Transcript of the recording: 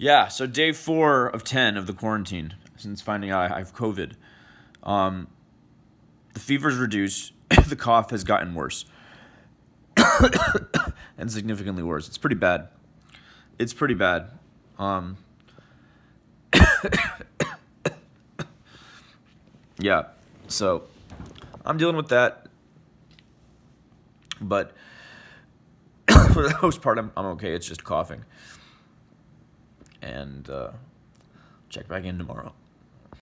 Yeah, so day 4 of 10 of the quarantine since finding out I have COVID. The fever's reduced. The cough has gotten worse. And significantly worse. It's pretty bad. It's pretty bad. Yeah, so I'm dealing with that. But for the most part, I'm okay. It's just coughing. And check back in tomorrow.